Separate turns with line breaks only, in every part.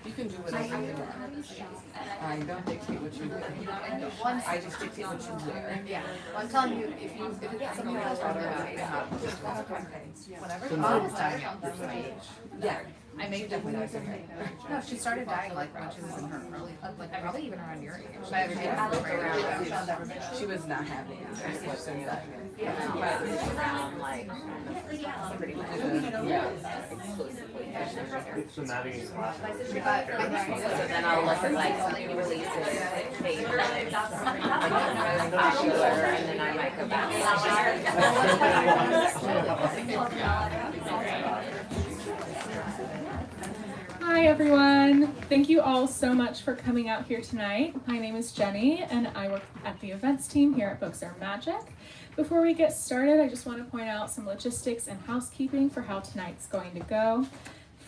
You can do whatever you want. I don't dictate what you do. I just dictate what you wear.
Yeah. Well, I'm telling you, if it's something else, whenever the mom was dying,
Yeah.
I made definitely. No, she started dying like when she was in her early, like probably even around your age.
She was not happy.
So Maddie,
So then I'll look at like releases, favorites, popular, and then I might go back.
Hi everyone! Thank you all so much for coming out here tonight. My name is Jenny and I work at the events team here at Books Are Magic. Before we get started, I just want to point out some logistics and housekeeping for how tonight's going to go.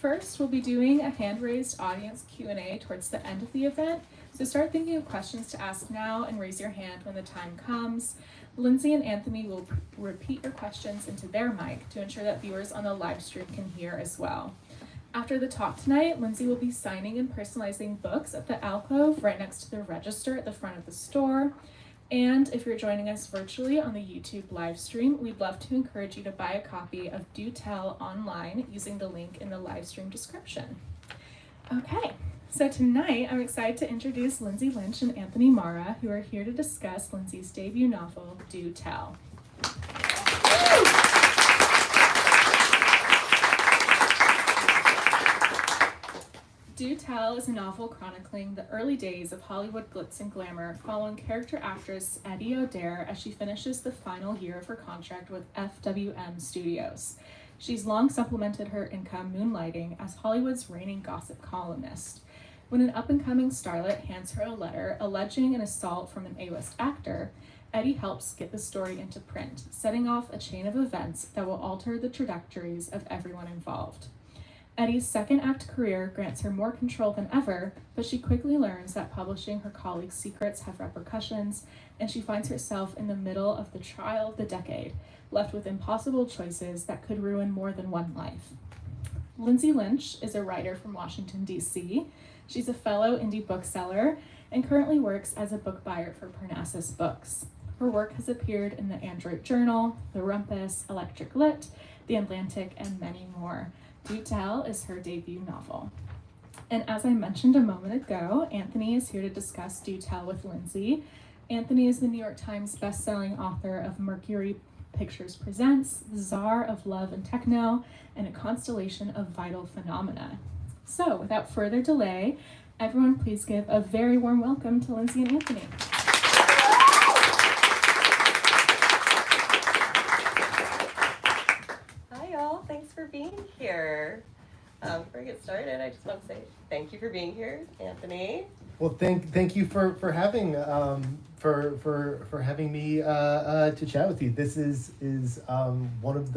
First, we'll be doing a hand-raised audience Q&A towards the end of the event, so start thinking of questions to ask now and raise your hand when the time comes. Lindsay and Anthony will repeat your questions into their mic to ensure that viewers on the live stream can hear as well. After the talk tonight, Lindsay will be signing and personalizing books at the alcove right next to the register at the front of the store. And if you're joining us virtually on the YouTube live stream, we'd love to encourage you to buy a copy of Do Tell online using the link in the live stream description. Okay, so tonight I'm excited to introduce Lindsay Lynch and Anthony Marra, who are here to discuss Lindsay's debut novel, Do Tell. Do Tell is a novel chronicling the early days of Hollywood glitz and glamour, following character actress Eddie O'Dare as she finishes the final year of her contract with FWM Studios. She's long supplemented her income moonlighting as Hollywood's reigning gossip columnist. When an up-and-coming starlet hands her a letter alleging an assault from an A-list actor, Eddie helps get the story into print, setting off a chain of events that will alter the trajectories of everyone involved. Eddie's second act career grants her more control than ever, but she quickly learns that publishing her colleagues' secrets have repercussions, and she finds herself in the middle of the trial of the decade, left with impossible choices that could ruin more than one life. Lindsay Lynch is a writer from Washington, D.C. She's a fellow indie bookseller and currently works as a book buyer for Parnassus Books. Her work has appeared in the Android Journal, The Rumpus, Electric Lit, The Atlantic, and many more. Do Tell is her debut novel. And as I mentioned a moment ago, Anthony is here to discuss Do Tell with Lindsay. Anthony is the New York Times bestselling author of Mercury Pictures Presents, The Czar of Love and Techno, and A Constellation of Vital Phenomena. So without further delay, everyone please give a very warm welcome to Lindsay and Anthony.
Thanks for being here. Before we get started, I just want to say thank you for being here, Anthony.
Well, thank you for having for having me to chat with you. This is one of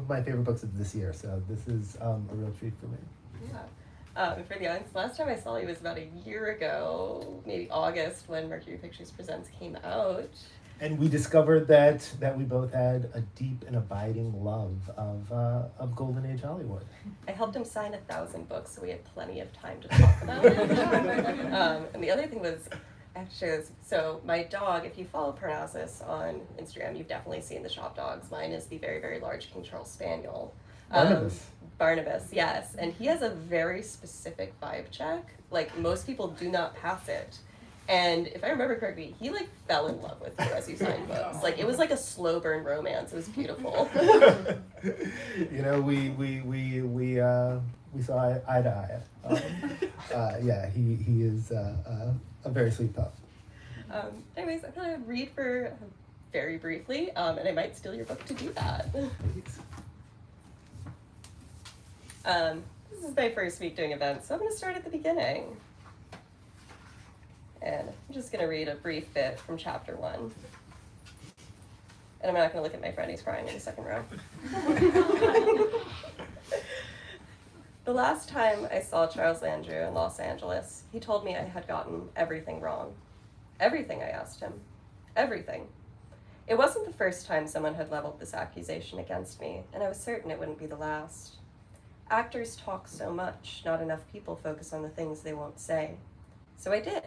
my favorite books of this year, so this is a real treat for me.
Yeah. For the audience, last time I saw you was about a year ago, maybe August, when Mercury Pictures Presents came out.
And we discovered that we both had a deep and abiding love of Golden Age Hollywood.
I helped him sign 1,000 books, so we had plenty of time to talk about it. And the other thing was, actually, so my dog, if you follow Parnassus on Instagram, you've definitely seen the shop dogs. Mine is the very, very large King Charles Spaniel. Barnabas, yes. And he has a very specific vibe check. Like, most people do not pass it. And if I remember correctly, he like fell in love with you as you signed books. Like it was like a slow burn romance. It was beautiful.
You know, we saw eye to eye. Yeah, he is a very sweet pup.
Anyways, I'm gonna read for very briefly, and I might steal your book to do that. This is my first week doing events, so I'm gonna start at the beginning. And I'm just going to read a brief bit from chapter 1. And I'm not going to look at my friend, he's crying in the second row. The last time I saw Charles Landreau in Los Angeles, he told me I had gotten everything wrong. Everything, I asked him. Everything. It wasn't the first time someone had leveled this accusation against me, and I was certain it wouldn't be the last. Actors talk so much, not enough people focus on the things they won't say. So I did.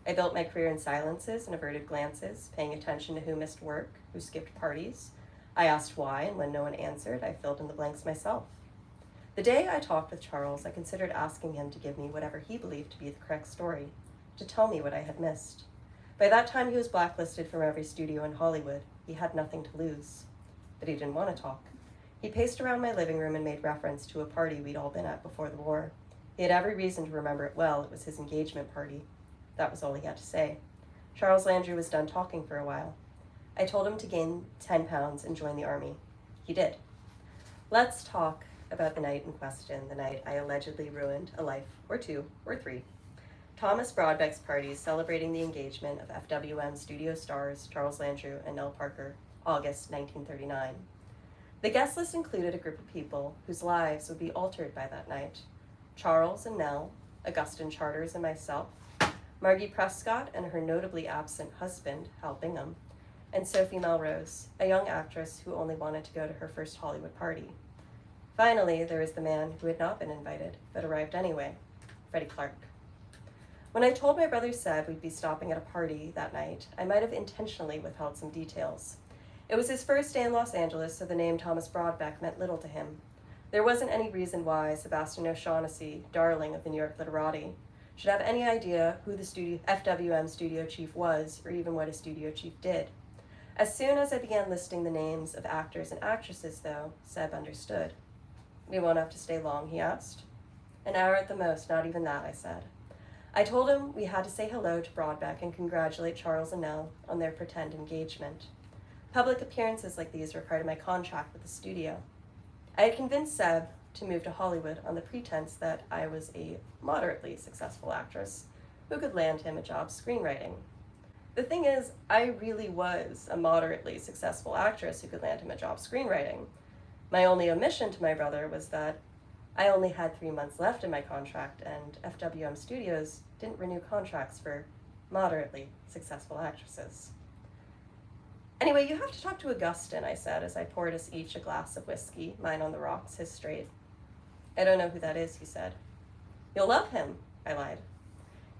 I built my career in silences and averted glances, paying attention to who missed work, who skipped parties. I asked why, and when no one answered, I filled in the blanks myself. The day I talked with Charles, I considered asking him to give me whatever he believed to be the correct story, to tell me what I had missed. By that time, he was blacklisted from every studio in Hollywood. He had nothing to lose. But he didn't want to talk. He paced around my living room and made reference to a party we'd all been at before the war. He had every reason to remember it well. It was his engagement party. That was all he had to say. Charles Landry was done talking for a while. I told him to gain 10 pounds and join the army. He did. Let's talk about the night in question, the night I allegedly ruined a life, or two, or three. Thomas Broadbeck's party celebrating the engagement of FWM studio stars Charles Landry and Nell Parker, August 1939. The guest list included a group of people whose lives would be altered by that night. Charles and Nell, Augustin Charters and myself, Margie Prescott and her notably absent husband, Hal Bingham, and Sophie Melrose, a young actress who only wanted to go to her first Hollywood party. Finally, there was the man who had not been invited, but arrived anyway, Freddie Clark. When I told my brother Seb we'd be stopping at a party that night, I might have intentionally withheld some details. It was his first day in Los Angeles, so the name Thomas Broadbeck meant little to him. There wasn't any reason why Sebastian O'Shaughnessy, darling of the New York literati, should have any idea who the FWM studio chief was, or even what a studio chief did. As soon as I began listing the names of actors and actresses, though, Seb understood. "We won't have to stay long," he asked. "An hour at the most, not even that," I said. I told him we had to say hello to Broadbeck and congratulate Charles and Nell on their pretend engagement. Public appearances like these were part of my contract with the studio. I had convinced Seb to move to Hollywood on the pretense that I was a moderately successful actress who could land him a job screenwriting. The thing is, I really was a moderately successful actress who could land him a job screenwriting. My only omission to my brother was that I only had 3 months left in my contract, and FWM Studios didn't renew contracts for moderately successful actresses. "Anyway, you have to talk to Augustin," I said as I poured us each a glass of whiskey, mine on the rocks, his straight. "I don't know who that is," he said. "You'll love him," I lied.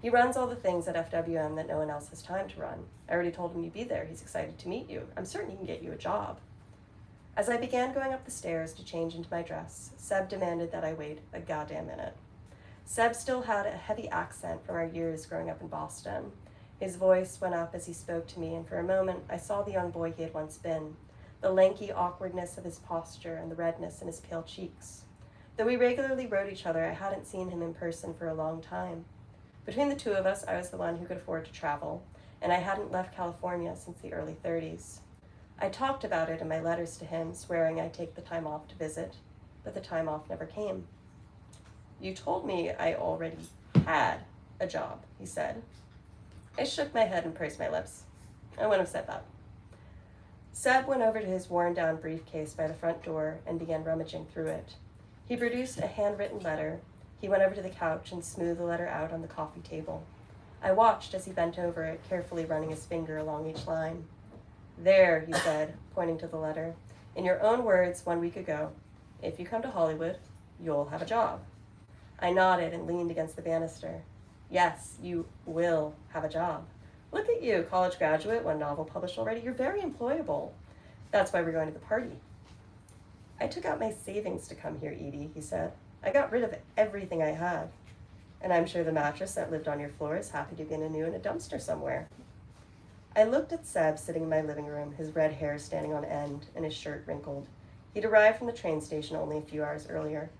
"He runs all the things at FWM that no one else has time to run. I already told him you'd be there. He's excited to meet you. I'm certain he can get you a job." As I began going up the stairs to change into my dress, Seb demanded that I wait a goddamn minute. Seb still had a heavy accent from our years growing up in Boston. His voice went up as he spoke to me, and for a moment I saw the young boy he had once been, the lanky awkwardness of his posture and the redness in his pale cheeks. Though we regularly wrote each other, I hadn't seen him in person for a long time. Between the two of us, I was the one who could afford to travel, and I hadn't left California since the early 30s. I talked about it in my letters to him, swearing I'd take the time off to visit, but the time off never came. "You told me I already had a job," he said. I shook my head and pursed my lips. I wouldn't have said that. Seb went over to his worn-down briefcase by the front door and began rummaging through it. He produced a handwritten letter. He went over to the couch and smoothed the letter out on the coffee table. I watched as he bent over it, carefully running his finger along each line. "There," he said, pointing to the letter. "In your own words 1 week ago, if you come to Hollywood, you'll have a job." I nodded and leaned against the banister. "Yes, you will have a job. Look at you, college graduate, 1 novel published already. You're very employable. That's why we're going to the party." "I took out my savings to come here, Edie," he said. "I got rid of everything I had. And I'm sure the mattress that lived on your floor is happy to be in a dumpster somewhere." I looked at Seb sitting in my living room, his red hair standing on end and his shirt wrinkled. He'd arrived from the train station only a few hours earlier.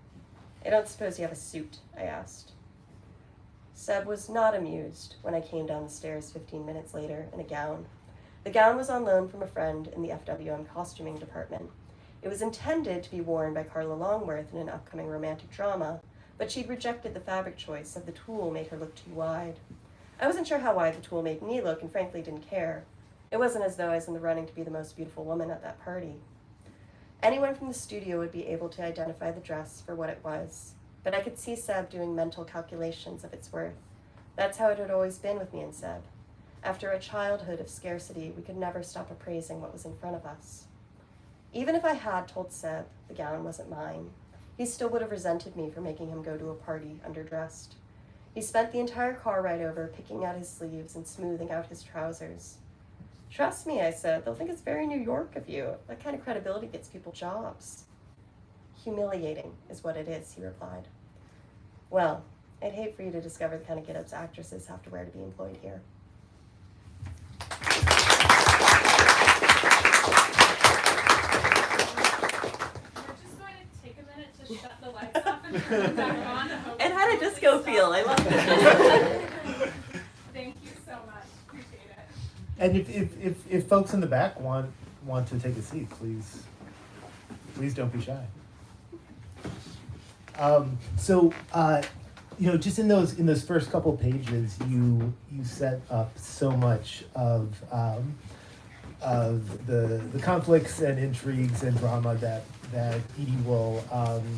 "I don't suppose you have a suit?" I asked. Seb was not amused when I came down the stairs 15 minutes later in a gown. The gown was on loan from a friend in the FWM costuming department. It was intended to be worn by Carla Longworth in an upcoming romantic drama, but she'd rejected the fabric choice, said the tulle made her look too wide. I wasn't sure how wide the tulle made me look, and frankly didn't care. It wasn't as though I was in the running to be the most beautiful woman at that party. Anyone from the studio would be able to identify the dress for what it was, but I could see Seb doing mental calculations of its worth. That's how it had always been with me and Seb. After a childhood of scarcity, we could never stop appraising what was in front of us. Even if I had told Seb the gown wasn't mine, he still would have resented me for making him go to a party underdressed. He spent the entire car ride over picking out his sleeves and smoothing out his trousers. Trust me, I said, they'll think it's very New York of you. That kind of credibility gets people jobs. Humiliating is what it is, he replied. Well, I'd hate for you to discover the kind of get-ups actresses have to wear to be employed here.
Shut the lights off and turn them back on.
It had a disco feel. I loved it.
Thank you so much. Appreciate it.
And if folks in the back want to take a seat, please don't be shy. Just in those first couple pages, you set up so much of the conflicts and intrigues and drama that Edie will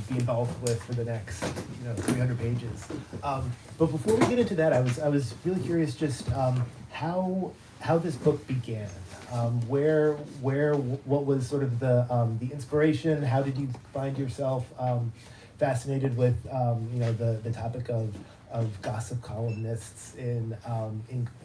be involved with for the next 300 pages. But before we get into that, I was really curious just how this book began. What was sort of the inspiration? How did you find yourself fascinated with the topic of gossip columnists in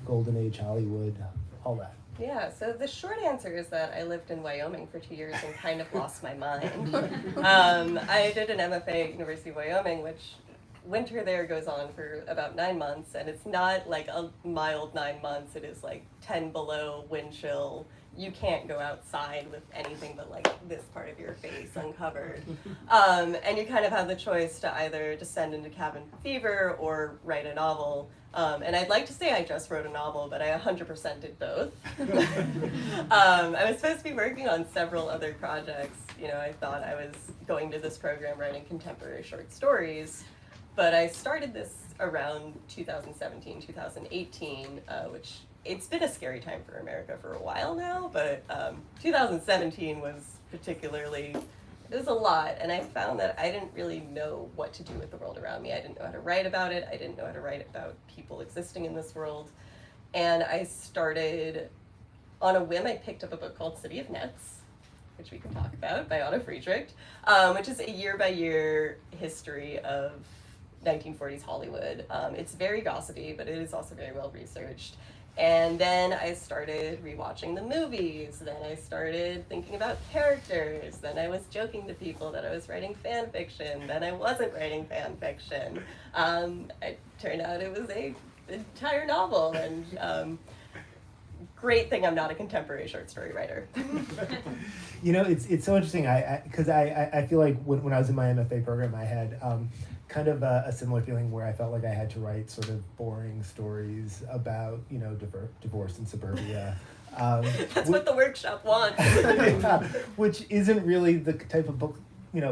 Golden Age Hollywood, all that?
Yeah, so the short answer is that I lived in Wyoming for 2 years and kind of lost my mind. I did an MFA at University of Wyoming, which winter there goes on for about 9 months, and it's not like a mild 9 months, it is like 10 below, wind chill. You can't go outside with anything but like this part of your face uncovered. And you kind of have the choice to either descend into cabin fever or write a novel. And I'd like to say I just wrote a novel, but I 100% did both. I was supposed to be working on several other projects. I thought I was going to this program writing contemporary short stories, but I started this around 2017, 2018, which it's been a scary time for America for a while now, but 2017 was particularly, it was a lot, and I found that I didn't really know what to do with the world around me. I didn't know how to write about it. I didn't know how to write about people existing in this world. And I started, on a whim, I picked up a book called City of Nets, which we can talk about, by Otto Friedrich, which is a year-by-year history of 1940s Hollywood. It's very gossipy, but it is also very well-researched. And then I started rewatching the movies, then I started thinking about characters, then I was joking to people that I was writing fan fiction, then I wasn't writing fan fiction. It turned out it was an entire novel, and great thing I'm not a contemporary short story writer.
It's so interesting, because I feel like when I was in my MFA program, I had kind of a similar feeling where I felt like I had to write sort of boring stories about, divorce in suburbia.
That's what the workshop wants.
Yeah, which isn't really the type of book,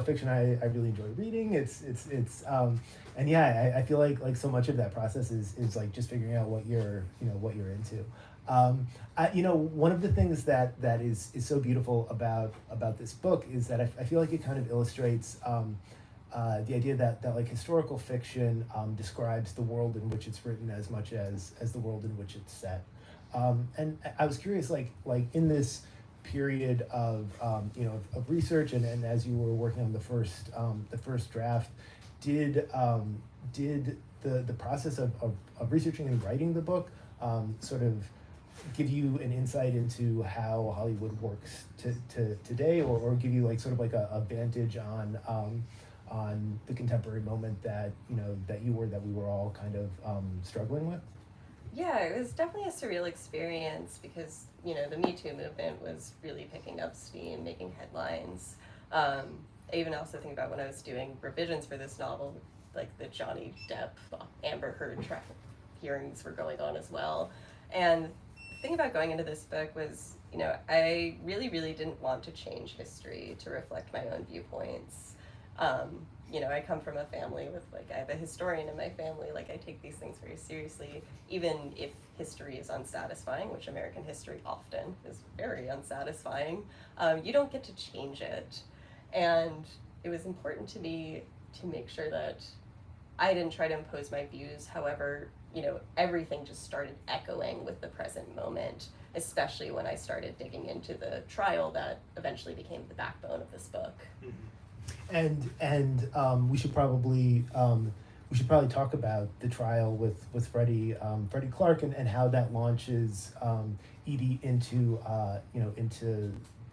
fiction I really enjoy reading. And yeah, I feel like so much of that process is like just figuring out what you're into. One of the things that is so beautiful about this book is that I feel like it kind of illustrates the idea that like historical fiction describes the world in which it's written as much as the world in which it's set. And I was curious, like in this period of research and as you were working on the first draft, did the process of researching and writing the book sort of give you an insight into how Hollywood works today, or give you like sort of like a vantage on the contemporary moment that we were all kind of struggling with?
Yeah, it was definitely a surreal experience because, the Me Too movement was really picking up steam, making headlines. I even also think about when I was doing revisions for this novel, like the Johnny Depp, Amber Heard hearings were going on as well. And the thing about going into this book was, I really, really didn't want to change history to reflect my own viewpoints. I come from a family with, I have a historian in my family, I take these things very seriously, even if history is unsatisfying, which American history often is very unsatisfying. You don't get to change it. And it was important to me to make sure that I didn't try to impose my views. However, everything just started echoing with the present moment, especially when I started digging into the trial that eventually became the backbone of this book.
Mm-hmm. And we should probably talk about the trial with Freddie Clark and how that launches Edie into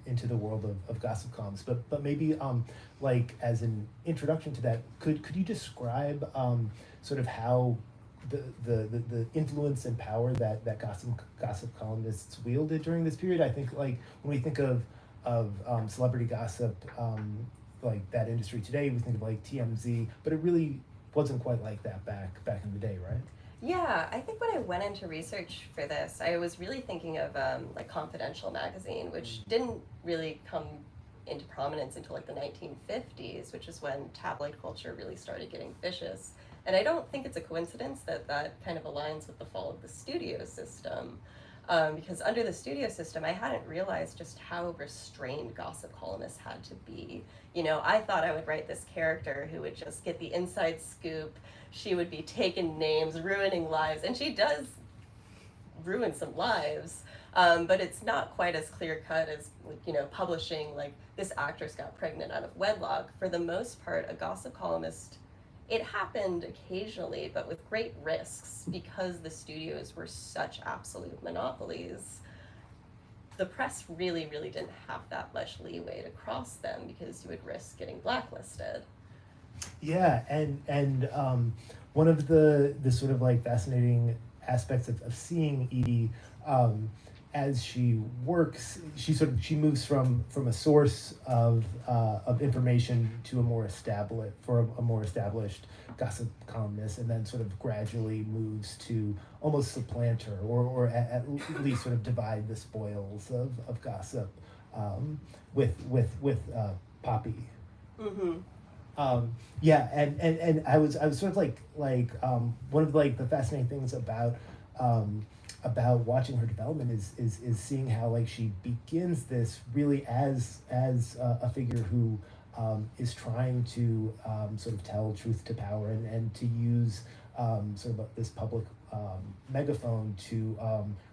into the world of gossip columns. But maybe like as an introduction to that, could you describe sort of how the influence and power that gossip columnists wielded during this period? I think like when we think of celebrity gossip, like that industry today, we think of like TMZ, but it really wasn't quite like that back in the day, right?
Yeah, I think when I went into research for this, I was really thinking of like Confidential magazine, which didn't really come into prominence until like the 1950s, which is when tabloid culture really started getting vicious. And I don't think it's a coincidence that that kind of aligns with the fall of the studio system. Because under the studio system, I hadn't realized just how restrained gossip columnists had to be. You know, I thought I would write this character who would just get the inside scoop. She would be taking names, ruining lives, and she does ruin some lives. But it's not quite as clear cut as, you know, publishing like this actress got pregnant out of wedlock. For the most part, a gossip columnist, it happened occasionally, but with great risks because the studios were such absolute monopolies. The press really, really didn't have that much leeway to cross them because you would risk getting blacklisted.
Yeah, and one of the sort of like fascinating aspects of seeing Edie as she works, she moves from a source of information to a more established gossip columnist, and then sort of gradually moves to almost supplant her, or at least sort of divide the spoils of gossip with Poppy.
Mm-hmm.
Yeah, and I was sort of like one of like the fascinating things about watching her development is seeing how like she begins this really as a figure who is trying to sort of tell truth to power and to use sort of this public megaphone to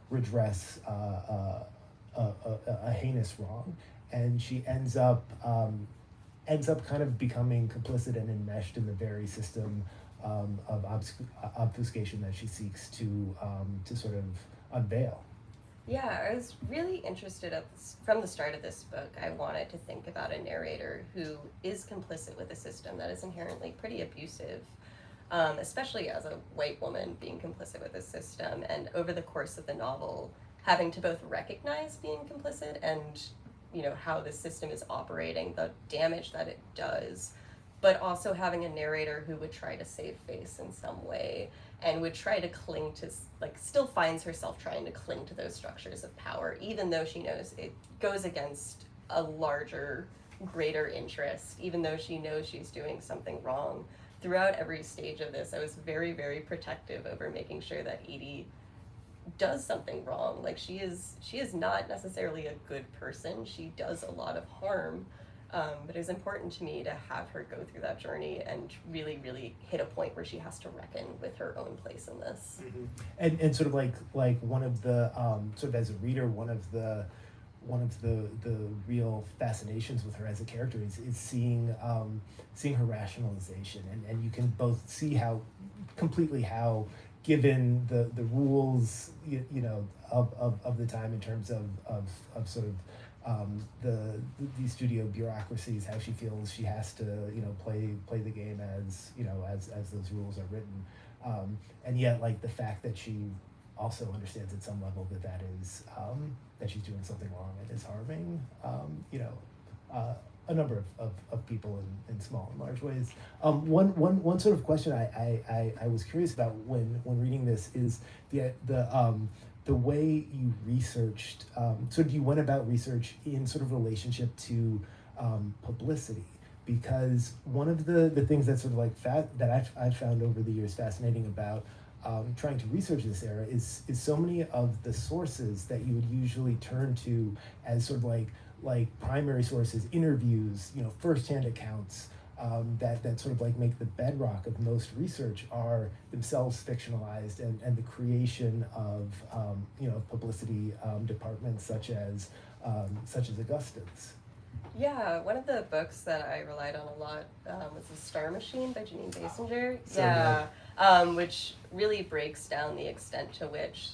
redress a heinous wrong, and she ends up kind of becoming complicit and enmeshed in the very system of obfuscation that she seeks to sort of unveil.
Yeah, I was really interested from the start of this book. I wanted to think about a narrator who is complicit with a system that is inherently pretty abusive, especially as a white woman being complicit with a system, and over the course of the novel, having to both recognize being complicit and, you know, how the system is operating, the damage that it does, but also having a narrator who would try to save face in some way and would try to cling to, like, still finds herself trying to cling to those structures of power, even though she knows it goes against a larger, greater interest, even though she knows she's doing something wrong. Throughout every stage of this, I was very, very protective over making sure that Edie does something wrong. Like, she is not necessarily a good person. She does a lot of harm. But it was important to me to have her go through that journey and really, really hit a point where she has to reckon with her own place in this.
Mm-hmm. And sort of like one of the sort of as a reader, one of the real fascinations with her as a character is seeing her rationalization, and you can both see how given the rules you know of the time in terms of sort of these studio bureaucracies, how she feels she has to, you know, play the game as, you know, as those rules are written, and yet like the fact that she also understands at some level that is that she's doing something wrong and is harming you know a number of people in small and large ways. One sort of question I was curious about when reading this is the way you researched, sort of you went about research in sort of relationship to publicity, because one of the things that's sort of like that I've found over the years fascinating about trying to research this era is so many of the sources that you would usually turn to as sort of like primary sources, interviews, you know, firsthand accounts, that sort of like make the bedrock of most research are themselves fictionalized, and the creation of you know, publicity departments such as Augustine's.
Yeah, one of the books that I relied on a lot was The Star Machine by Janine Basinger.
So
Which really breaks down the extent to which,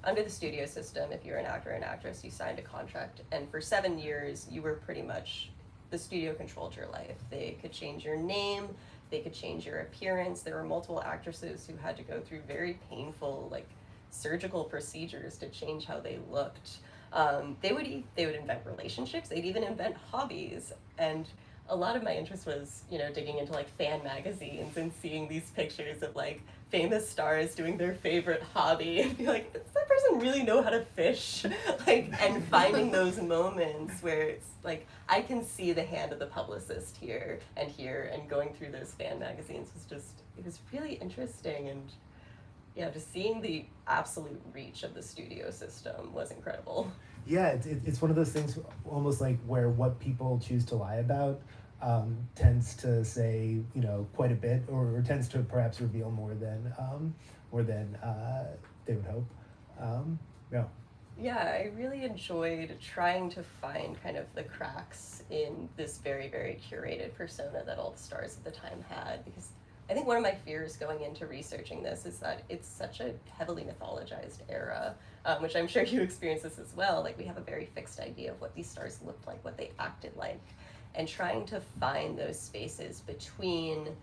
under the studio system, if you're an actor or an actress, you signed a contract, and for 7 years, you were pretty much, the studio controlled your life. They could change your name, they could change your appearance. There were multiple actresses who had to go through very painful, surgical procedures to change how they looked. They would invent relationships. They'd even invent hobbies. And a lot of my interest was, digging into fan magazines and seeing these pictures of famous stars doing their favorite hobby and be like, does that person really know how to fish? And finding those moments where it's I can see the hand of the publicist here, and going through those fan magazines it was really interesting. And yeah, just seeing the absolute reach of the studio system was incredible.
Yeah, it's one of those things almost where what people choose to lie about tends to say, quite a bit, or tends to perhaps reveal more than they would hope. Yeah.
Yeah, I really enjoyed trying to find kind of the cracks in this very, very curated persona that all the stars at the time had, because I think one of my fears going into researching this is that it's such a heavily mythologized era, which I'm sure you experience this as well. We have a very fixed idea of what these stars looked like, what they acted like, and trying to find those spaces between,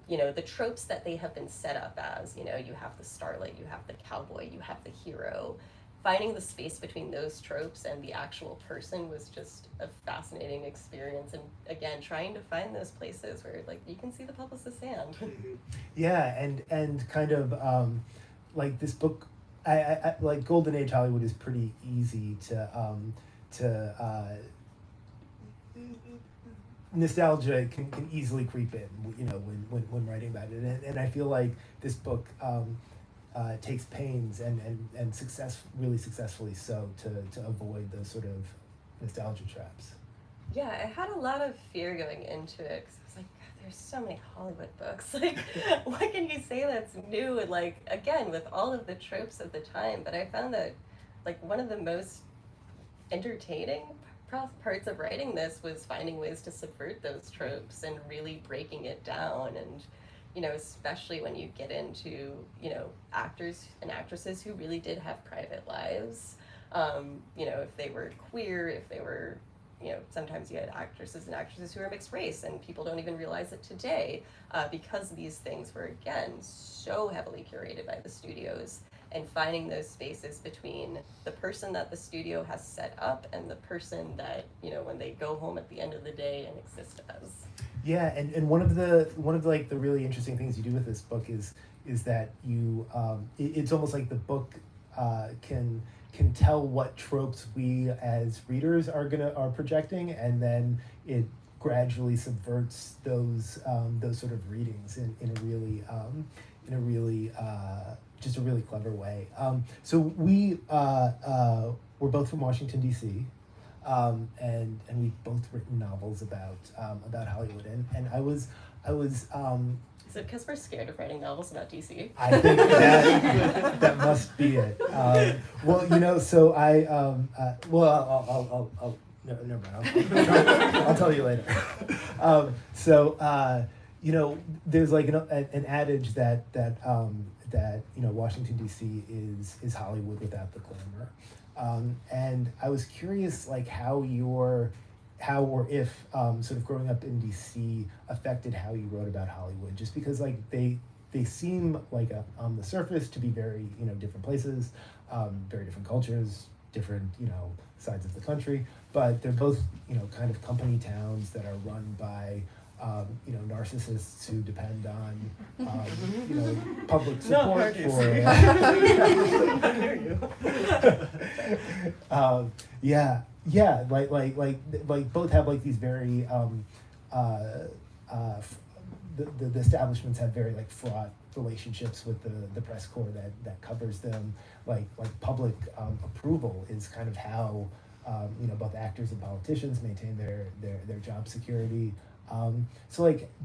the tropes that they have been set up as. You have the starlet, you have the cowboy, you have the hero. Finding the space between those tropes and the actual person was just a fascinating experience. And again, trying to find those places where you can see the publicist's hand.
Yeah, and kind of this book, I Golden Age Hollywood is pretty easy to nostalgia can easily creep in, when writing about it, and I feel like this book takes pains and really successfully so to avoid those sort of nostalgia traps.
Yeah, I had a lot of fear going into it, because I was like, God, there's so many Hollywood books. What can you say that's new? And again, with all of the tropes of the time, but I found that one of the most entertaining parts of writing this was finding ways to subvert those tropes and really breaking it down. And especially when you get into, actors and actresses who really did have private lives, if they were queer, if they were, sometimes you had actresses who were mixed race, and people don't even realize it today, because these things were, again, so heavily curated by the studios, and finding those spaces between the person that the studio has set up and the person that, when they go home at the end of the day and exist as.
Yeah, and one of the really interesting things you do with this book is that you it's almost like the book can tell what tropes we as readers are projecting, and then it gradually subverts those sort of readings in a really just a really clever way. So we're both from Washington, D.C. And we've both written novels about Hollywood, and I was
Is it because we're scared of writing novels about DC?
I think that must be it. So I I'll never mind. I'll tell you later. There's an adage that Washington D.C. is Hollywood without the glamour. And I was curious, how or if sort of growing up in DC affected how you wrote about Hollywood, just because they seem on the surface to be very different places, very different cultures, different sides of the country, but they're both kind of company towns that are run by narcissists who depend on public support both have these very the establishments have very fraught relationships with the press corps that covers them. Public approval is kind of how both actors and politicians maintain their job security.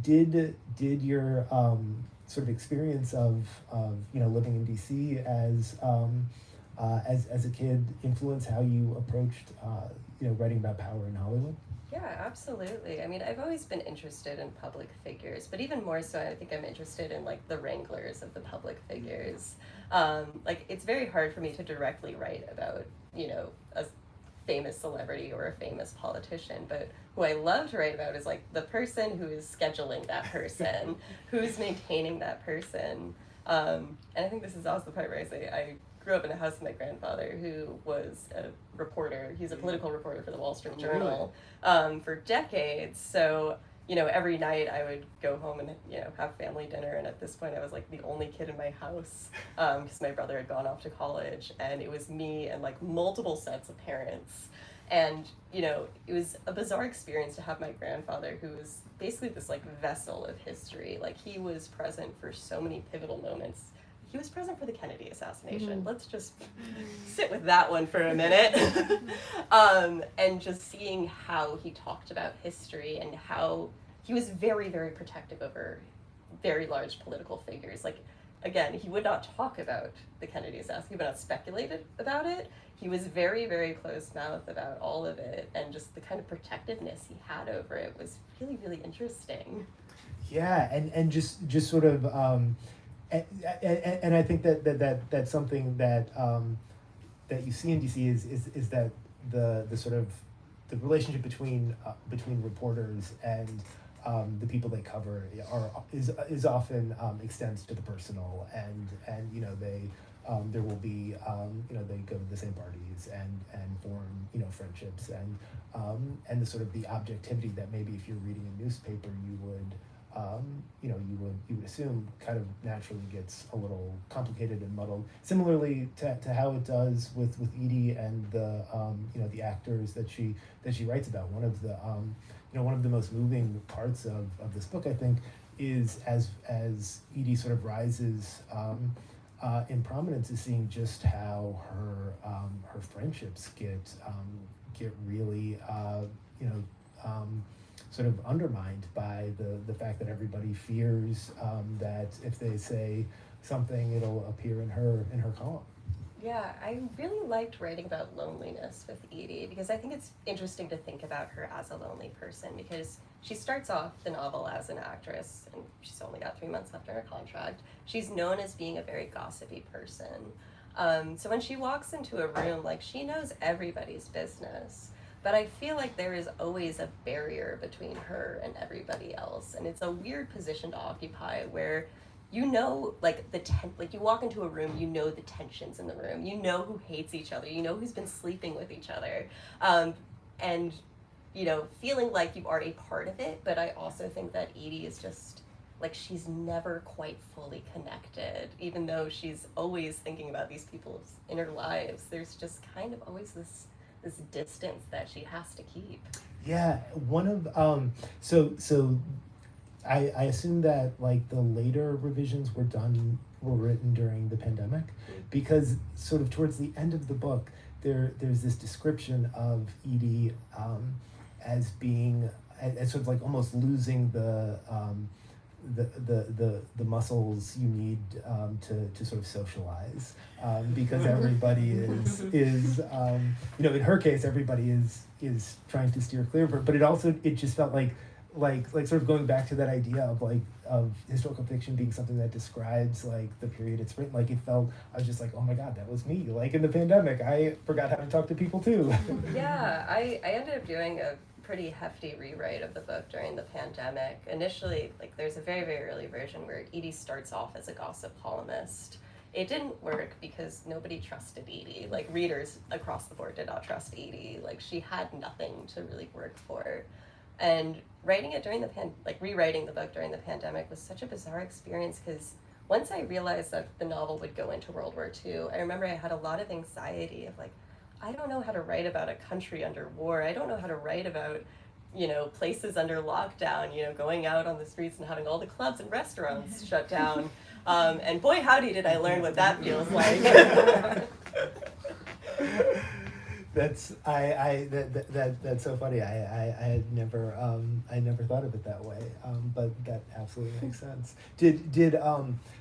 Did your sort of experience of living in DC as as a kid influence how you approached writing about power in Hollywood?
Yeah, absolutely. I mean, I've always been interested in public figures, but even more so, I think I'm interested in like the wranglers of the public figures. Like, it's very hard for me to directly write about, a famous celebrity or a famous politician, but who I love to write about is like the person who is scheduling that person, who's maintaining that person. And I think this is also the part where I say I grew up in a house with my grandfather who was a reporter. He's a political reporter for the Wall Street Journal for decades. So, every night I would go home and, have family dinner. And at this point I was like the only kid in my house because my brother had gone off to college. And it was me and like multiple sets of parents. And, it was a bizarre experience to have my grandfather, who was basically this like vessel of history. Like, he was present for so many pivotal moments. He was present for the Kennedy assassination. Let's just sit with that one for a minute. And just seeing how he talked about history and how he was very, very protective over very large political figures. Like, again, he would not talk about the Kennedy assassination. He would not speculate about it. He was very, very close-mouthed about all of it. And just the kind of protectiveness he had over it was really, really interesting.
Yeah, and just sort of... And I think that's something that that you see in DC is that the sort of the relationship between reporters and the people they cover is often extends to the personal, and they there will be they go to the same parties and form friendships, and the sort of the objectivity that maybe if you're reading a newspaper you would you would assume kind of naturally gets a little complicated and muddled. Similarly to how it does with Edie and the the actors that she writes about. One of the most moving parts of this book, I think, is as Edie sort of rises in prominence, is seeing just how her friendships get really sort of undermined by the fact that everybody fears that if they say something, it'll appear in her column.
Yeah, I really liked writing about loneliness with Edie, because I think it's interesting to think about her as a lonely person, because she starts off the novel as an actress, and she's only got 3 months left in her contract. She's known as being a very gossipy person. So when she walks into a room, like, she knows everybody's business. But I feel like there is always a barrier between her and everybody else. And it's a weird position to occupy where like you walk into a room, the tensions in the room, who hates each other, who's been sleeping with each other. And, feeling like you are a part of it. But I also think that Edie is just, like, she's never quite fully connected. Even though she's always thinking about these people's inner lives, there's just kind of always this distance that she has to keep.
Yeah, one of so I assume that like the later revisions were written during the pandemic, because sort of towards the end of the book there's this description of Edie as being as sort of like almost losing the muscles you need to sort of socialize, because everybody is in her case everybody is trying to steer clear of her, but it just felt like sort of going back to that idea of historical fiction being something that describes like the period it's written. Like, I was just like, oh my god, that was me, like in the pandemic. I forgot how to talk to people too.
Yeah, I ended up doing a pretty hefty rewrite of the book during the pandemic. Initially, like, there's a very, very early version where Edie starts off as a gossip columnist. It didn't work because nobody trusted Edie. Like, readers across the board did not trust Edie. Like, she had nothing to really work for. And writing it during rewriting the book during the pandemic was such a bizarre experience, because once I realized that the novel would go into World War II, I remember I had a lot of anxiety of like, I don't know how to write about a country under war. I don't know how to write about, places under lockdown, going out on the streets and having all the clubs and restaurants shut down. And boy, howdy did I learn what that feels like.
That's that's so funny. I had never thought of it that way. But that absolutely makes sense. Did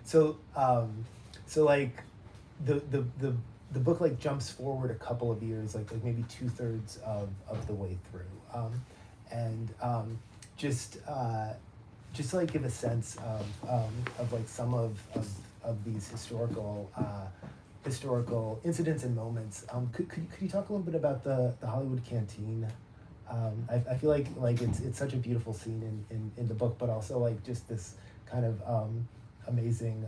so like the the book like jumps forward a couple of years, like maybe 2/3 of the way through, and just to like give a sense of like some of these historical incidents and moments. Could you talk a little bit about the Hollywood Canteen? I feel like it's such a beautiful scene in the book, but also like just this kind of amazing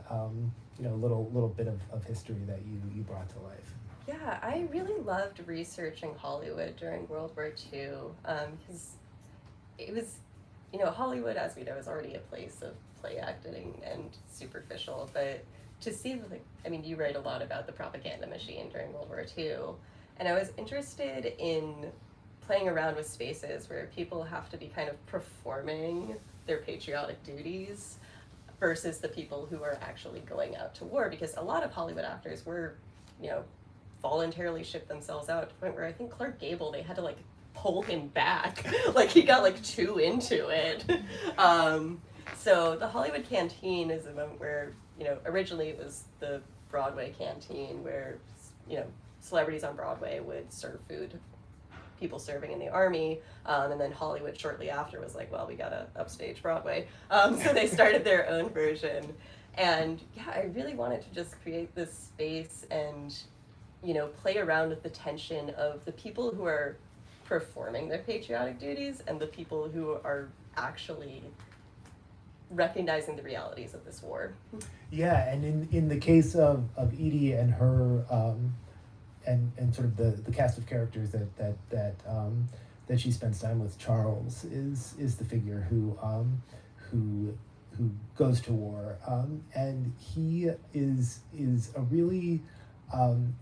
little bit of history that you brought to life.
Yeah, I really loved researching Hollywood during World War II, because it was, Hollywood, as we know, is already a place of play acting and superficial, but to see, you write a lot about the propaganda machine during World War II, and I was interested in playing around with spaces where people have to be kind of performing their patriotic duties versus the people who are actually going out to war, because a lot of Hollywood actors were, voluntarily shipped themselves out to the point where I think Clark Gable, they had to pull him back. He got too into it. So the Hollywood Canteen is a moment where, originally it was the Broadway canteen where, celebrities on Broadway would serve food to people serving in the army, and then Hollywood shortly after was like, well, we gotta upstage Broadway. So they started their own version. And yeah, I really wanted to just create this space and, play around with the tension of the people who are performing their patriotic duties and the people who are actually recognizing the realities of this war.
Yeah, and in the case of Edie and her and sort of the cast of characters that she spends time with, Charles is the figure who goes to war, and he is a really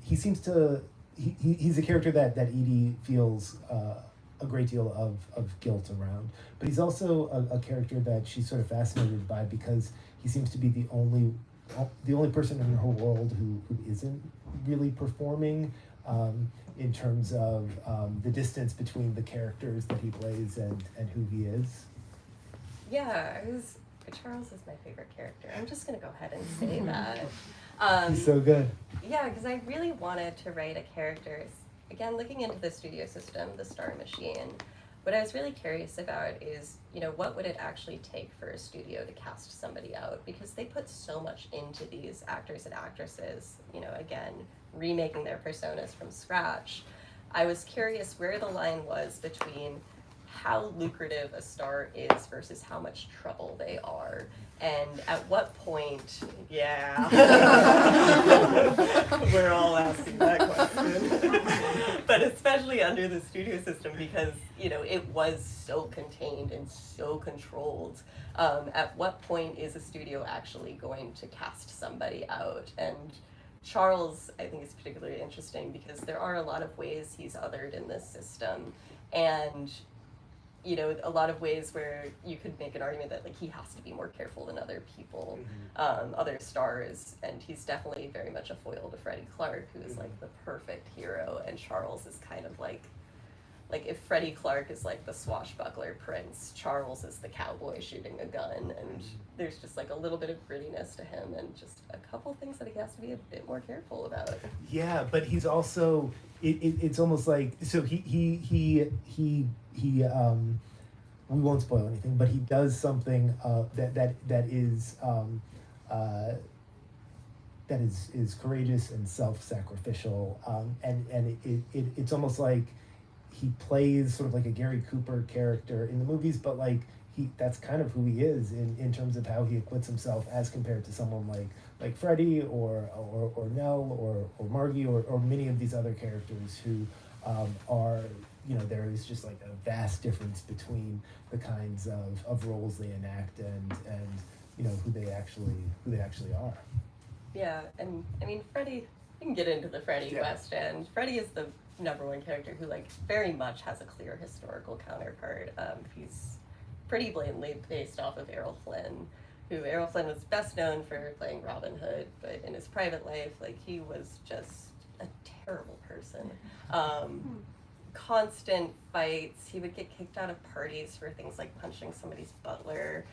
he seems to he's a character that Edie feels a great deal of guilt around, but he's also a character that she's sort of fascinated by because he seems to be the only person in her world who isn't really performing, in terms of the distance between the characters that he plays and who he is.
Yeah, Charles is my favorite character. I'm just gonna go ahead and say that.
He's so good.
Yeah, because I really wanted to write a character. Again, looking into the studio system, the Star Machine, what I was really curious about is, what would it actually take for a studio to cast somebody out? Because they put so much into these actors and actresses, again, remaking their personas from scratch. I was curious where the line was between how lucrative a star is versus how much trouble they are. And at what point, yeah, we're all asking that question. But especially under the studio system, because, it was so contained and so controlled. At what point is a studio actually going to cast somebody out? And Charles, I think, is particularly interesting because there are a lot of ways he's othered in this system. And a lot of ways where you could make an argument that he has to be more careful than other people, other stars, and he's definitely very much a foil to Freddie Clark, who is the perfect hero, and Charles is kind of like if Freddie Clark is the swashbuckler prince, Charles is the cowboy shooting a gun, and there's just a little bit of grittiness to him, and just a couple things that he has to be a bit more careful about.
Yeah, but he's also it's almost so he we won't spoil anything, but he does something that is courageous and self-sacrificial, and it's almost like he plays sort of like a Gary Cooper character in the movies, but that's kind of who he is in terms of how he acquits himself as compared to someone like Freddie or Nell or Margie or many of these other characters who are, there is just a vast difference between the kinds of roles they enact and who they actually are.
Yeah, and Freddie, we can get into the Freddie question. Freddie is the number one character who very much has a clear historical counterpart. He's pretty blatantly based off of Errol Flynn, who Errol Flynn was best known for playing Robin Hood, but in his private life, he was just a terrible person. Constant fights. He would get kicked out of parties for things like punching somebody's butler.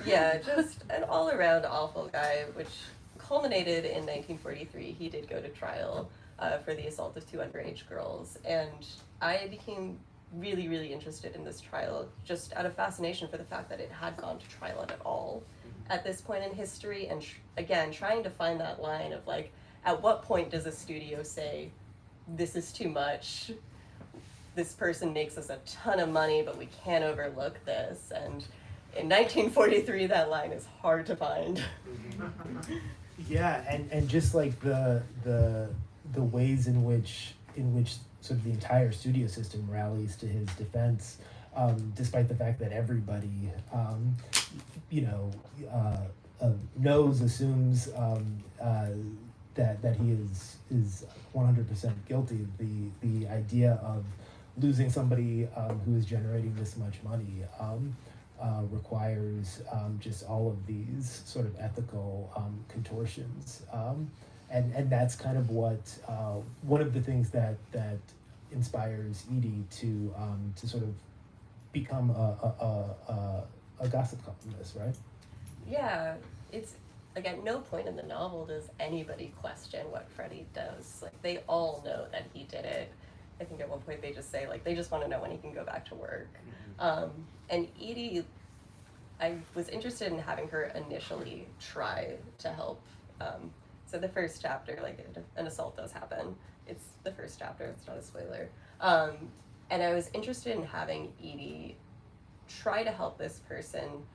Yeah, just an all-around awful guy, which culminated in 1943. He did go to trial for the assault of 2 underage girls, and I became really, really interested in this trial just out of fascination for the fact that it had gone to trial at all at this point in history, and again, trying to find that line of like, at what point does a studio say, this is too much, this person makes us a ton of money, but we can't overlook this, and in 1943, that line is hard to find.
Yeah, and just like the ways in which sort of the entire studio system rallies to his defense, despite the fact that everybody, knows, assumes that he is 100% guilty. The idea of losing somebody who is generating this much money requires just all of these sort of ethical contortions, and that's kind of what one of the things that inspires Edie to sort of become a gossip columnist, right?
Yeah, it's, again, no point in the novel does anybody question what Freddie does. Like, they all know that he did it. I think at one point they just say, like, they just want to know when he can go back to work. And Edie, I was interested in having her initially try to help. So the first chapter, like, an assault does happen. It's the first chapter, it's not a spoiler. And I was interested in having Edie try to help this person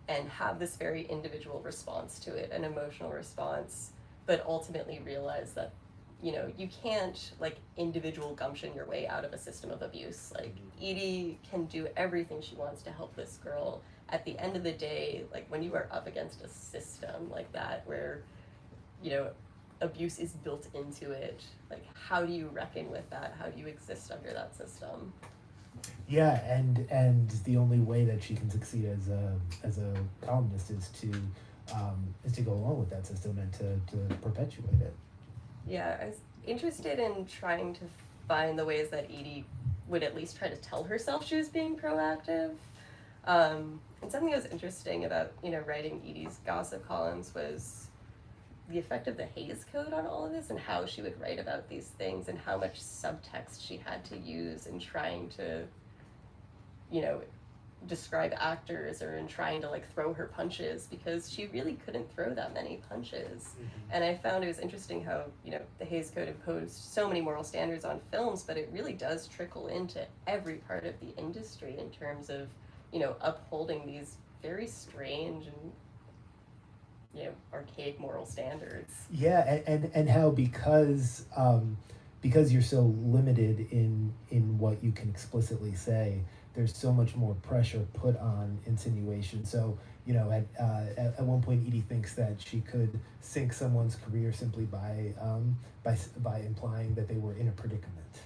and have this very individual response to it, an emotional response, but ultimately realize that, you know, you can't, like, individual gumption your way out of a system of abuse. Like, Edie can do everything she wants to help this girl. At the end of the day, like, when you are up against a system like that where, you know, abuse is built into it, like, how do you reckon with that? How do you exist under that system?
Yeah, and the only way that she can succeed as a columnist is to go along with that system and to perpetuate it.
Yeah, I was interested in trying to find the ways that Edie would at least try to tell herself she was being proactive. And something that was interesting about, you know, writing Edie's gossip columns was the effect of the Hays Code on all of this, and how she would write about these things, and how much subtext she had to use in trying to, you know, describe actors, or in trying to, like, throw her punches, because she really couldn't throw that many punches. And I found it was interesting how, you know, the Hays Code imposed so many moral standards on films, but it really does trickle into every part of the industry in terms of, you know, upholding these very strange and, you know, archaic moral standards.
Yeah, and how because you're so limited in what you can explicitly say, there's so much more pressure put on insinuation. So, you know, at one point, Edie thinks that she could sink someone's career simply by implying that they were in a predicament.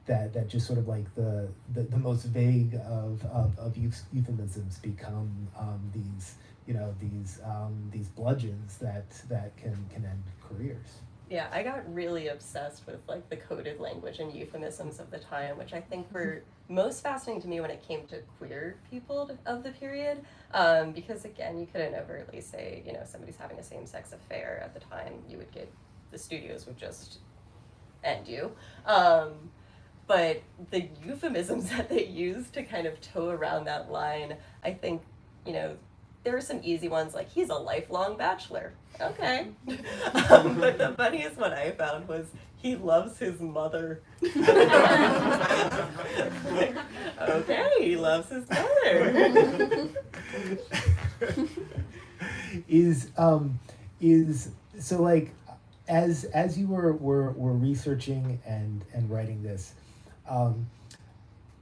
That just sort of like the most vague of euphemisms become these, you know, these bludgeons that can end careers.
Yeah, I got really obsessed with, like, the coded language and euphemisms of the time, which I think were most fascinating to me when it came to queer people of the period, because, again, you couldn't overtly say, you know, somebody's having a same-sex affair at the time. You would get, the studios would just end you. But the euphemisms that they used to kind of toe around that line, I think, you know, there are some easy ones, like, he's a lifelong bachelor. Okay. But the funniest one I found was, he loves his mother. Like, okay, he loves his mother.
Is so, like, as you were researching and writing this,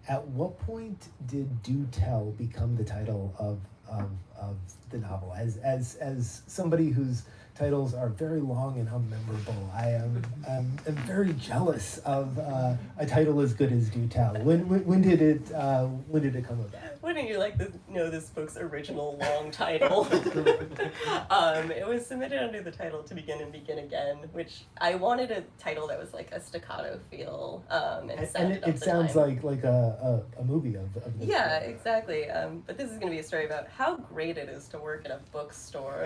at what point did Do Tell become the title of the novel? As somebody whose titles are very long and unmemorable, I am very jealous of a title as good as Do Tell. When did it come about?
When wouldn't you like to know this book's original long title? It was submitted under the title To Begin and Begin Again, which I wanted a title that was like a staccato feel, and
it sounds like a movie of this.
Yeah, exactly. But this is going to be a story about how great it is to work in a bookstore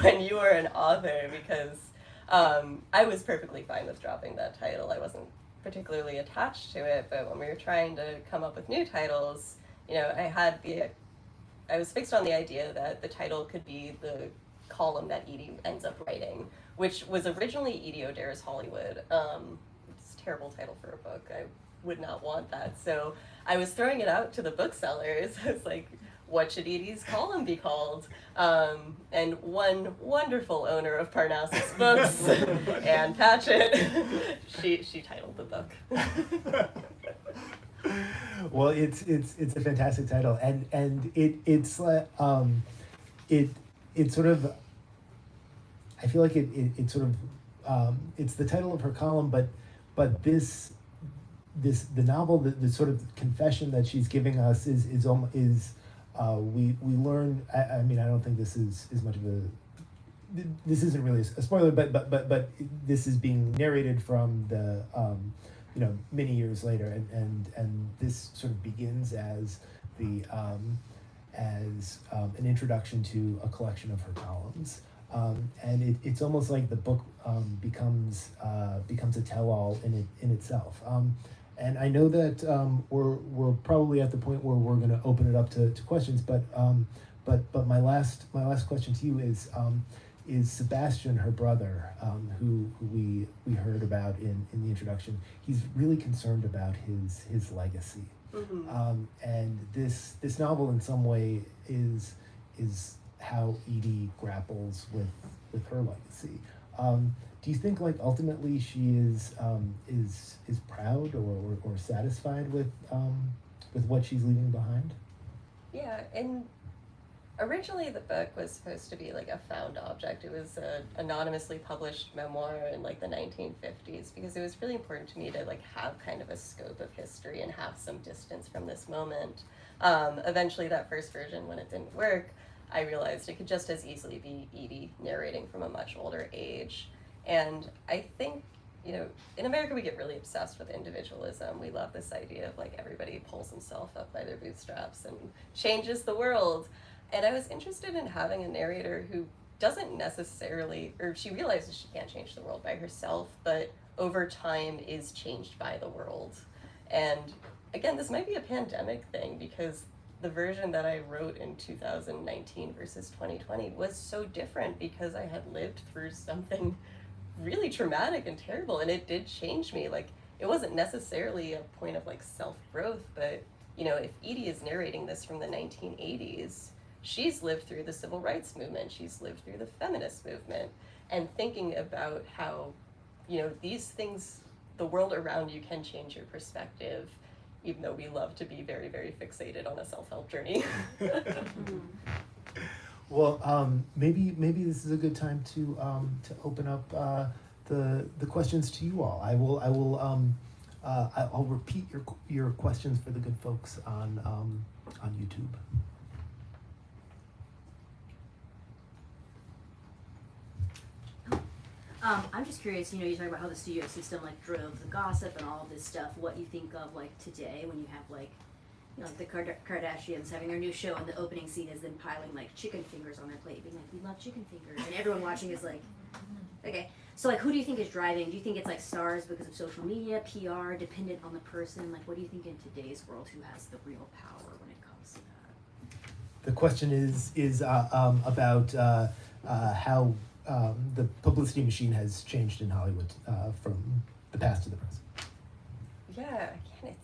when you are an author, because I was perfectly fine with dropping that title. I wasn't particularly attached to it, but when we were trying to come up with new titles, you know, I was fixed on the idea that the title could be the column that Edie ends up writing, which was originally Edie O'Dare's Hollywood. It's a terrible title for a book. I would not want that. So I was throwing it out to the booksellers. I was like, what should Edie's column be called? And one wonderful owner of Parnassus Books, Ann Patchett, she titled the book.
Well, it's a fantastic title, and it's sort of, I feel like it sort of it's the title of her column, but the novel, the sort of confession that she's giving us is we learn. I mean, I don't think this is much of a. This isn't really a spoiler, but this is being narrated from the many years later, and this sort of begins as the an introduction to a collection of her columns, and it's almost like the book becomes a tell-all in itself. And I know that we're probably at the point where we're going to open it up to questions, but my last question to you is Sebastian, her brother, who we heard about in the introduction. He's really concerned about his legacy, and this novel in some way is how Edie grapples with her legacy. Do you think, like, ultimately she is proud or satisfied with what she's leaving behind?
Yeah, and originally the book was supposed to be like a found object. It was an anonymously published memoir in like the 1950s, because it was really important to me to like have kind of a scope of history and have some distance from this moment. Eventually that first version, when it didn't work, I realized it could just as easily be Edie narrating from a much older age. And I think, you know, in America we get really obsessed with individualism. We love this idea of like everybody pulls himself up by their bootstraps and changes the world. And I was interested in having a narrator who doesn't necessarily, or she realizes she can't change the world by herself, but over time is changed by the world. And again, this might be a pandemic thing, because the version that I wrote in 2019 versus 2020 was so different, because I had lived through something really traumatic and terrible, and it did change me. Like, it wasn't necessarily a point of like self-growth, but you know, if Edie is narrating this from the 1980s, she's lived through the civil rights movement, she's lived through the feminist movement, and thinking about how, you know, these things, the world around you can change your perspective, even though we love to be very, very fixated on a self-help journey.
Well, maybe this is a good time to open up the questions to you all. I'll repeat your questions for the good folks on YouTube.
I'm just curious, you talk about how the studio system like drove the gossip and all of this stuff. What you think of like today when you have like, like the Kardashians having their new show, and the opening scene is them piling like chicken fingers on their plate, being like, we love chicken fingers, and everyone watching is like, okay. So like, who do you think is driving? Do you think it's like stars because of social media, PR, dependent on the person? Like, what do you think in today's world, who has the real power when it comes to that?
The question is about how the publicity machine has changed in Hollywood from the past to the present.
Yeah, again,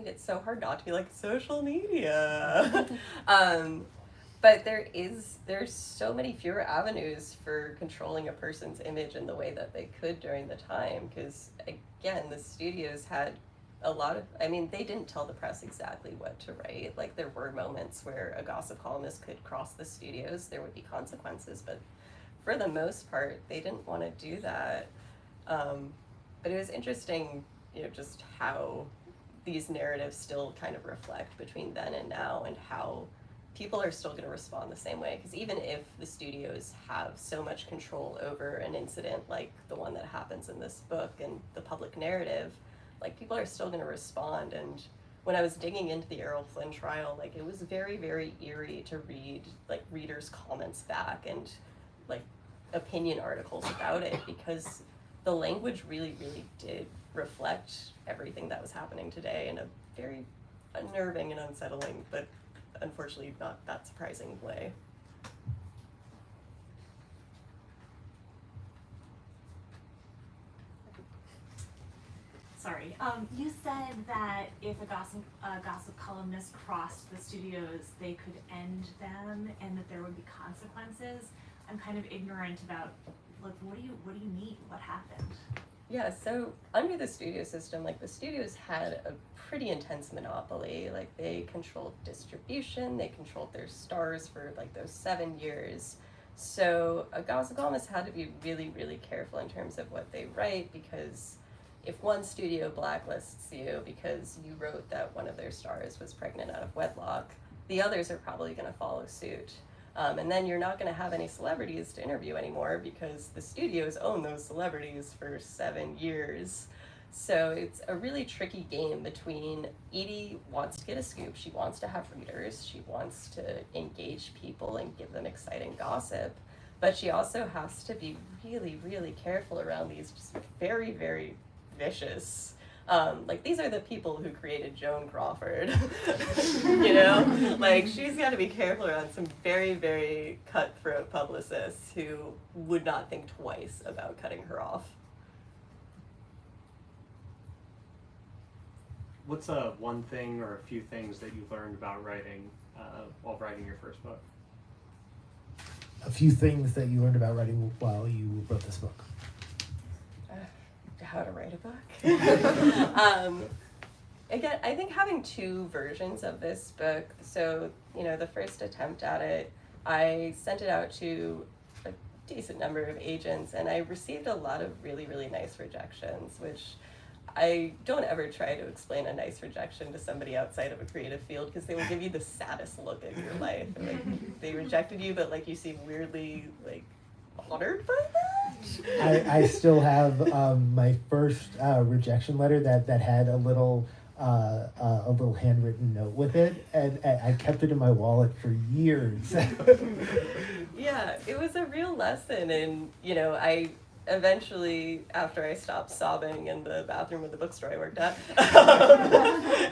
it's so hard not to be like social media. But there's so many fewer avenues for controlling a person's image in the way that they could during the time, because again, the studios had a lot of, they didn't tell the press exactly what to write. Like, there were moments where a gossip columnist could cross the studios, there would be consequences, but for the most part, they didn't want to do that. But it was interesting, just how these narratives still kind of reflect between then and now, and how people are still going to respond the same way. Because even if the studios have so much control over an incident like the one that happens in this book and the public narrative, like, people are still going to respond. And when I was digging into the Errol Flynn trial, like, it was very, very eerie to read, like, readers' comments back and, like, opinion articles about it, because the language really, really did reflect everything that was happening today in a very unnerving and unsettling, but unfortunately not that surprising way.
Sorry. You said that if a gossip columnist crossed the studios, they could end them, and that there would be consequences. I'm kind of ignorant about, like, what do you mean? What happened?
Yeah, so under the studio system, like, the studios had a pretty intense monopoly. Like, they controlled distribution, they controlled their stars for, like, those 7 years. So a gossip columnist had to be really, really careful in terms of what they write, because if one studio blacklists you because you wrote that one of their stars was pregnant out of wedlock, the others are probably going to follow suit. And then you're not going to have any celebrities to interview anymore, because the studios own those celebrities for 7 years. So it's a really tricky game between Edie wants to get a scoop, she wants to have readers, she wants to engage people and give them exciting gossip, but she also has to be really, really careful around these just very, very vicious, like, these are the people who created Joan Crawford. You know, like, she's got to be careful around some very, very cutthroat publicists who would not think twice about cutting her off.
What's one thing or a few things that you learned about writing while writing your first book?
A few things that you learned about writing while you wrote this book.
How to write a book. Again, I think having 2 versions of this book. So, you know, the first attempt at it, I sent it out to a decent number of agents, and I received a lot of really, really nice rejections, which I don't ever try to explain a nice rejection to somebody outside of a creative field, because they will give you the saddest look in your life. Like, they rejected you, but, like, you seem weirdly, like, honored by that.
I still have my first rejection letter that had a little handwritten note with it, and I kept it in my wallet for years.
Yeah, it was a real lesson, and, you know, I eventually, after I stopped sobbing in the bathroom of the bookstore I worked at,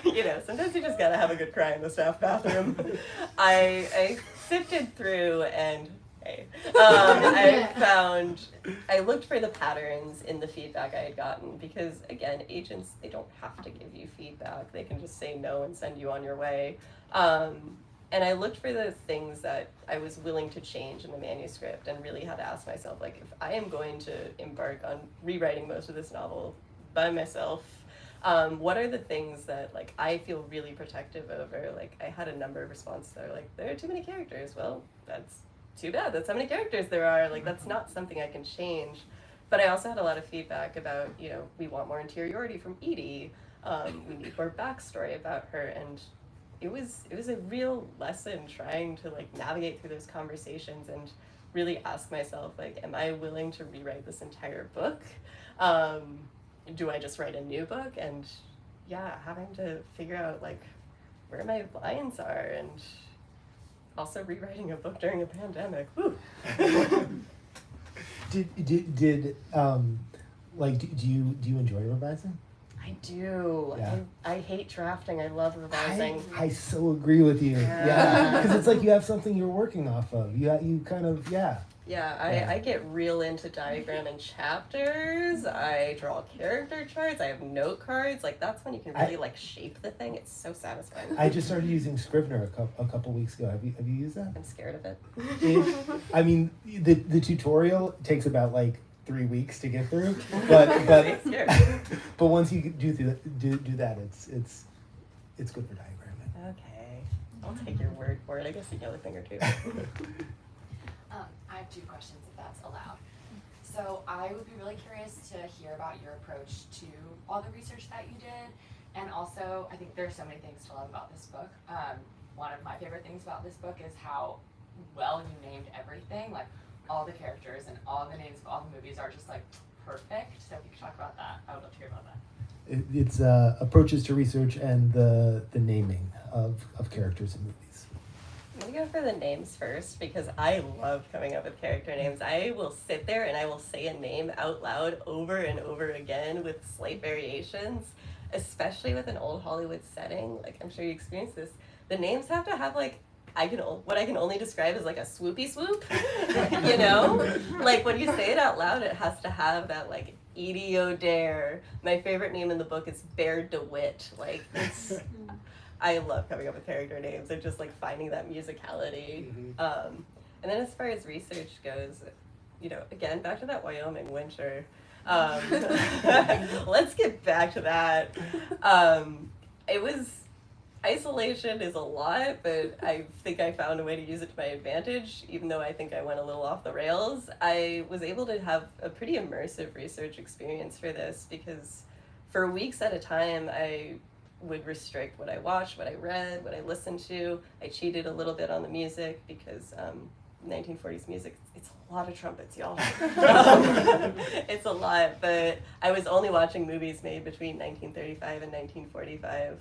you know, sometimes you just gotta have a good cry in the staff bathroom. I sifted through, and I looked for the patterns in the feedback I had gotten, because, again, agents, they don't have to give you feedback. They can just say no and send you on your way. And I looked for the things that I was willing to change in the manuscript, and really had to ask myself, like, if I am going to embark on rewriting most of this novel by myself, what are the things that, like, I feel really protective over? Like, I had a number of responses that are like, there are too many characters. Well, that's too bad, that's how many characters there are. Like, that's not something I can change. But I also had a lot of feedback about, you know, we want more interiority from Edie, we need more backstory about her, and it was a real lesson trying to, like, navigate through those conversations and really ask myself, like, am I willing to rewrite this entire book? Do I just write a new book? And yeah, having to figure out, like, where my lines are, and also rewriting a book during a pandemic. Woo.
Did do you enjoy revising?
I do.
Yeah.
I hate drafting. I love revising.
I so agree with you. Yeah, because it's like you have something you're working off of. You kind of
Yeah, I get real into diagramming chapters. I draw character charts. I have note cards. Like, that's when you can really like shape the thing. It's so satisfying.
I just started using Scrivener a couple weeks ago. Have you used that?
I'm scared of it.
I mean, the tutorial takes about like 3 weeks to get through, but once you do that, it's good for diagramming.
Okay, I'll take your word for it. I guess you know a thing or two.
I have 2 questions, if that's allowed. So I would be really curious to hear about your approach to all the research that you did,
And also, I think there's so many things to love about this book. One of my favorite things about this book is how well you named everything. Like, all the characters and all the names of all the movies are just like perfect. So if you could talk about that, I would love to hear about that.
It's approaches to research and the naming of characters in movies.
I'm gonna go for the names first because I love coming up with character names. I will sit there and I will say a name out loud over and over again with slight variations, especially with an old Hollywood setting. Like, I'm sure you experienced this. The names have to have like, what I can only describe as like a swoopy swoop, you know? Like, when you say it out loud, it has to have that like Edie O'Dare. My favorite name in the book is Bear DeWitt. Like, it's, I love coming up with character names and just like finding that musicality. And then as far as research goes, you know, again, back to that Wyoming winter. Let's get back to that. It was, isolation is a lot, but I think I found a way to use it to my advantage, even though I think I went a little off the rails. I was able to have a pretty immersive research experience for this because for weeks at a time, I would restrict what I watched, what I read, what I listened to. I cheated a little bit on the music because 1940s music, it's a lot of trumpets, y'all. It's a lot, but I was only watching movies made between 1935 and 1945.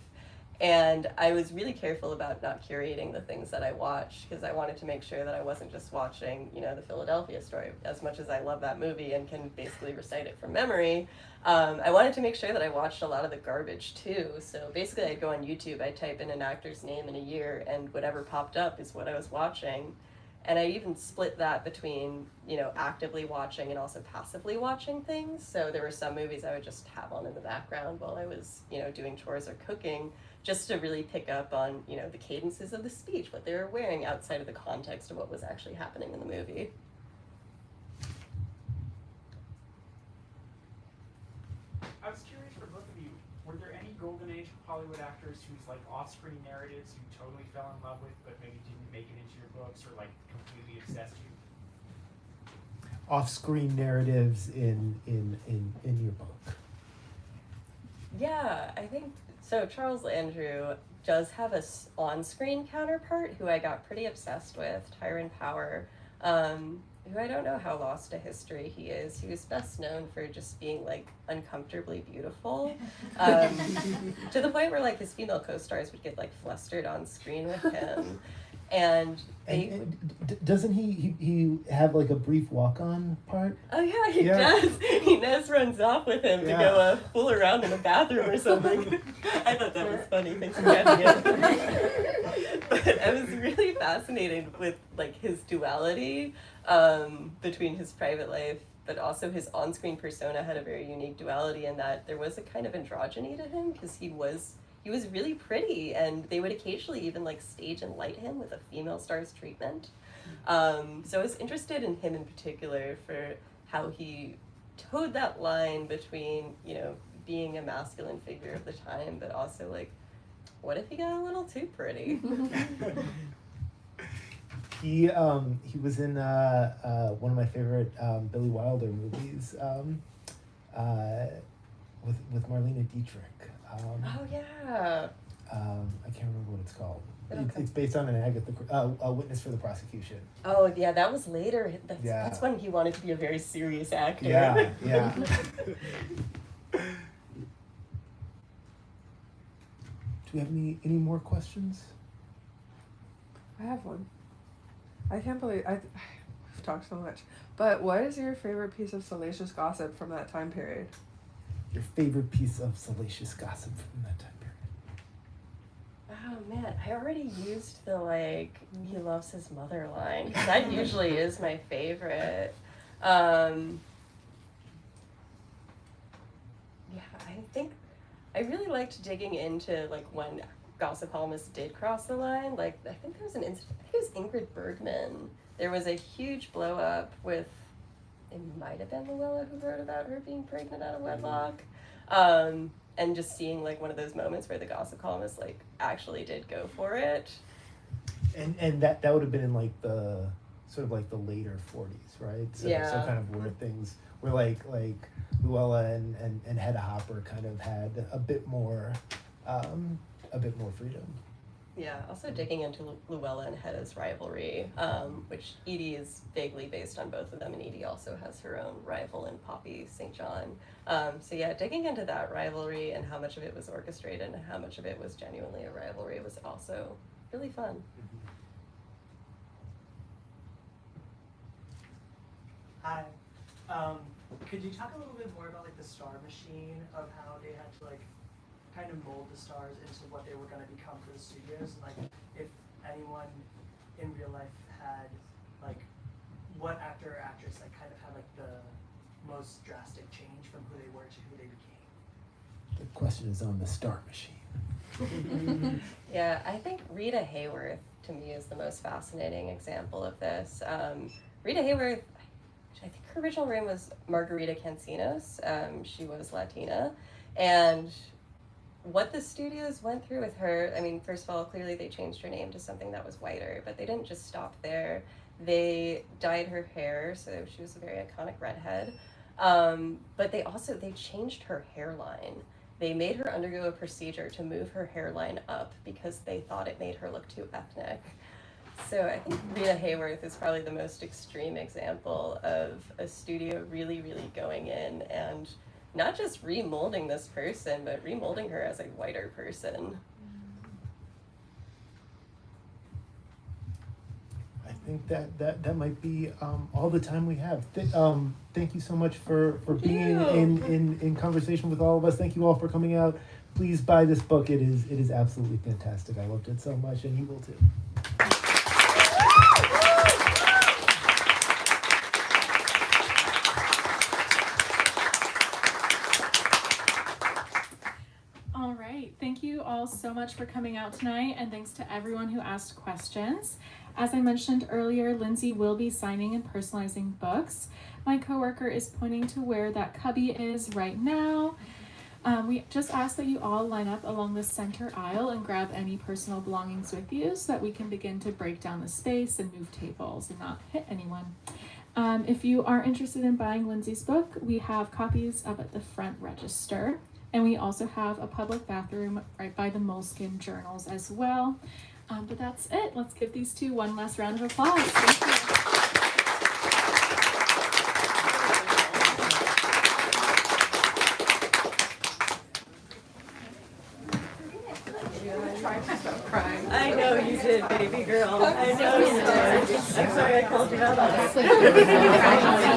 And I was really careful about not curating the things that I watched because I wanted to make sure that I wasn't just watching, you know, the Philadelphia Story. As much as I love that movie and can basically recite it from memory, I wanted to make sure that I watched a lot of the garbage too. So basically I'd go on YouTube, I'd type in an actor's name in a year, and whatever popped up is what I was watching. And I even split that between, you know, actively watching and also passively watching things. So there were some movies I would just have on in the background while I was, you know, doing chores or cooking, just to really pick up on, you know, the cadences of the speech, what they were wearing outside of the context of what was actually happening in the movie.
I was curious for both of you, were there any golden age Hollywood actors whose like off-screen narratives you totally fell in love with but maybe didn't make it into your books or like completely obsessed you?
Off-screen narratives in your book.
Yeah, I think so. Charles Andrew does have a on-screen counterpart who I got pretty obsessed with, Tyrone Power, who I don't know how lost to history he is. He was best known for just being like uncomfortably beautiful, to the point where like his female co-stars would get like flustered on screen with him. And
doesn't he have like a brief walk-on part?
Oh yeah, he does. Inez runs off with him to go fool around in a bathroom or something. I thought that was funny. Thanks for catching it. But I was really fascinated with like his duality between his private life, but also his on-screen persona had a very unique duality in that there was a kind of androgyny to him because he was really pretty, and they would occasionally even like stage and light him with a female star's treatment. So I was interested in him in particular for how he towed that line between, you know, being a masculine figure of the time, but also like, what if he got a little too pretty?
He was in one of my favorite Billy Wilder movies with Marlene Dietrich.
Oh yeah.
I can't remember what it's called. It's based on an a witness for the prosecution.
Oh yeah, that was later. That's when he wanted to be a very serious actor.
Yeah. Do we have any more questions?
I have one. I can't believe I've talked so much. But what is your favorite piece of salacious gossip from that time period?
Your favorite piece of salacious gossip from that time period?
Oh man, I already used the like he loves his mother line. That usually is my favorite. Yeah, I think I really liked digging into like when gossip columnists did cross the line. Like I think there was an incident. I think it was Ingrid Bergman. There was a huge blow up with. It might have been Luella who wrote about her being pregnant out of wedlock. And just seeing like one of those moments where the gossip columnist like actually did go for it.
And that would have been in like the sort of like the later 40s, right? So kind of where things were like Luella and Hedda Hopper kind of had a bit more a bit more freedom.
Yeah, also digging into Luella and Hedda's rivalry, which Edie is vaguely based on both of them, and Edie also has her own rival in Poppy St. John. So yeah, digging into that rivalry and how much of it was orchestrated and how much of it was genuinely a rivalry was also really fun.
Hi. Could you talk a little bit more about like the star machine of how they had to like kind of mold the stars into what they were going to become for the studios, and like if anyone in real life had like what actor or actress like kind of had like the most drastic change from who they were to who they became?
The question is on the star machine.
Yeah, I think Rita Hayworth to me is the most fascinating example of this. Rita Hayworth, I think her original name was Margarita Cancinos. She was Latina, and what the studios went through with her, I mean, first of all, clearly they changed her name to something that was whiter, but they didn't just stop there. They dyed her hair, so she was a very iconic redhead. But they changed her hairline. They made her undergo a procedure to move her hairline up because they thought it made her look too ethnic. So I think Rita Hayworth is probably the most extreme example of a studio really, really going in and not just remolding this person, but remolding her as a whiter person.
I think that might be all the time we have. Thank you so much for being in conversation with all of us. Thank you all for coming out. Please buy this book. It is absolutely fantastic. I loved it so much, and you will too.
All right, thank you all so much for coming out tonight, and thanks to everyone who asked questions. As I mentioned earlier, Lindsay will be signing and personalizing books. My coworker is pointing to where that cubby is right now. We just ask that you all line up along the center aisle and grab any personal belongings with you so that we can begin to break down the space and move tables and not hit anyone. If you are interested in buying Lindsay's book, we have copies up at the front register. And we also have a public bathroom right by the Moleskine journals as well. But that's it. Let's give these two one last round of applause. Thank you.
I know you did, baby girl. I know you did. I'm sorry I called you out on it.